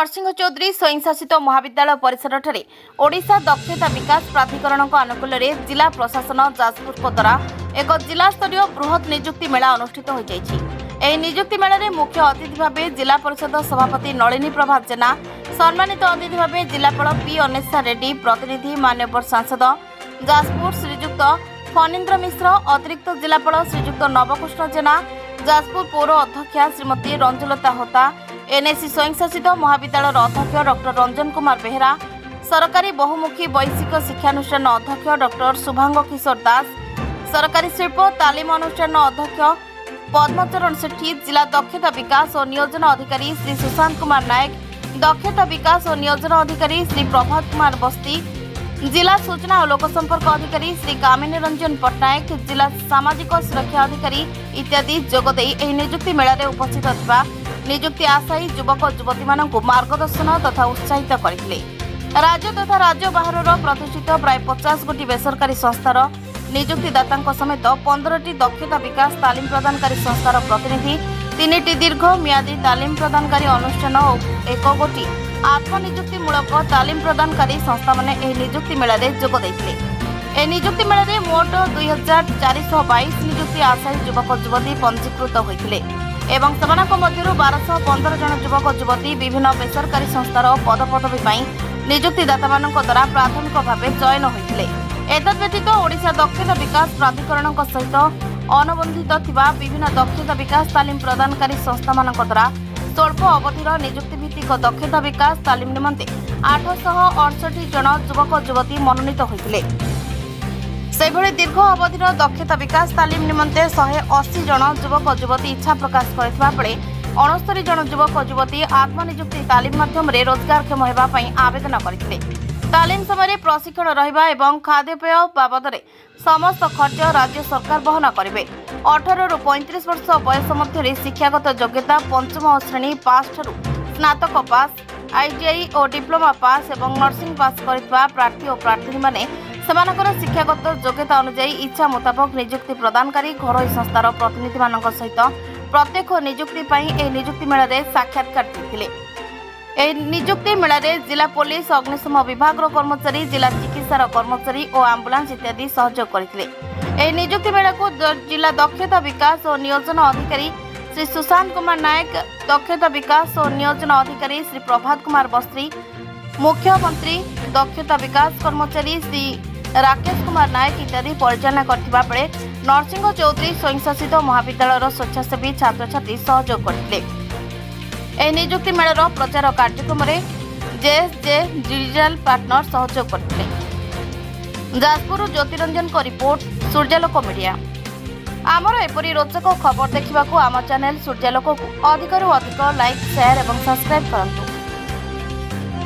नरसिंह चौधरी स्वयंशासित महाविद्यालय परिसर ओडिशा दक्षता विकास प्राधिकरण अनुकूल जिला प्रशासन जाजपुर द्वारा एक जिला स्तरीय बृहत निजुक्ति मेला अनुष्ठित हो जाएगी। निजुक्ति मेला मुख्य अतिथि भाव जिला परिषद सभापति नलिनी प्रभा जेना, सम्मानित अतिथि भाव जिलापाल पी अनेशा रेड्डी, प्रतिनिधि मान्यवर सांसद जाजपुर श्रीजुक्त फणीन्द्र मिश्र, अतिरिक्त जिलापाल श्रीजुक्त नवकृष्ण जेना, जाजपुर पौर अध्यक्षा श्रीमती रंजुलता होता, एनएसी स्वयंशासित महाविद्यालय अध्यक्ष डॉक्टर रंजन कुमार बेहरा, सरकारी बहुमुखी वैश्विक शिक्षानुष्ठान अध्यक्ष डॉक्टर शुभांग किशोर दास, सरकारी शिल्प तालीम अनुष्ठान अध्यक्ष पद्मचरण सेठी, जिला दक्षता विकास और नियोजन अधिकारी श्री सुशांत कुमार नायक, दक्षता विकास और नियोजन अधिकारी श्री प्रभात कुमार बस्ती, जिला सूचना और लोकसंपर्क अधिकारी श्री कामिनी रंजन पट्टनायक, जिला सामाजिक सुरक्षा अधिकारी इत्यादि जोगदे निजुक्ति मेला रे उपस्थित थिबा निजुक्ति आशायी युवक युवती मानक मार्गदर्शन तथा उत्साहित करथिले। राज्य तथा राज्य बाहर प्रतिष्ठित प्राय 50 गोटी बेसरकारी संस्थार निजुक्तिदाता समेत 15टी दक्षता विकास तालीम प्रदानकारी संस्थार प्रतिनिधि, 3टी दीर्घ मियादी तालीम प्रदानकारी अनुष्ठान और 1 गोटी आत्मनिजुक्तिमूलक तालीम प्रदानकारी संस्था माने एही निजुक्ति मेला रे जोग दैथिले। एही निजुक्ति मेला रे मोट 2422 निजुक्ति आशायी युवक युवती पंजीकृत होइथिले एवं सेमानक मध्यरु 1215 जन युवक युवती विभिन्न बेसरकारी संस्थार पदपदवी पाई निजुक्तिदाता मानक द्वारा प्राथमिक भाव चयन होइथिले। एतद् व्यतीत ओडिशा दक्षता विकास प्राधिकरण सहित अनुबंधित थिबा विभिन्न दक्षता विकास तालीम प्रदानकारी संस्था मानक द्वारा स्वल्प अवधिर निजुक्ति भित्तिक दक्षता विकास तालीम निमंते 868 जन युवक युवती मनोनीत होइथिले। सेभଳି दीर्घ अवधिर दक्षता विकास तालीम निमंते 180 जन युवक युवती इच्छा प्रकाश करथिबा बेले 69 जन युवक युवती आत्मनिजुक्ति तालीम माध्यम रोजगारक्षम हेबा पई आवेदन करथिले। तालीम समय प्रशिक्षण रहिबा एवं खाद्यपेय बाबद समस्त खर्च राज्य सरकार वहन करेंगे। 18 रु 35 वर्ष बयस मध्य शिक्षागत योग्यता पंचम श्रेणी पास ठारू स्नातक पास, आईटीआई और डिप्लोमा पास एवं नर्सिंग पास करथिबा प्रार्थी और प्रार्थी माने सेमानकर शिक्षागत योग्यता अनुसार इच्छा मुताबक निजुक्ति प्रदानकारी घरोई संस्थार प्रतिनिधि मानक सहित प्रत्येक निजुक्ति पई एही निजुक्ति मेला रे साक्षात्कार देथिले। एही निजुक्ति मेला रे जिला पुलिस अग्निशम विभाग कर्मचारी, जिला चिकित्सार कर्मचारी और आंबुलांस इत्यादि सहयोग करथिले। एही निजुक्ति मेला को जिला दक्षता विकास और नियोजन अधिकारी श्री सुशांत कुमार नायक, दक्षता विकास और नियोजन अधिकारी श्री प्रभात कुमार बस्ती, मुख्यमंत्री दक्षता विकास कर्मचारी श्री राकेश कुमार नायक इत्यादि परिचालना करथिबा बेले नरसिंह चौधरी स्वयंशासित महाविद्यालय स्वेच्छासेवी छात्र छात्री सहयोग करथिले। एही निजुक्ति मेलार प्रचार कार्यक्रम में जेएसजे डिजिटल पार्टनर सहयोग करथिले। जाजपुर ज्योतिरंजन को रिपोर्ट, सूर्यालोक मीडिया। आमर एपरी रोचक खबर देखा आम चैनल सूर्यालोक को अधिक लाइक, शेयर और सब्सक्राइब करंतु।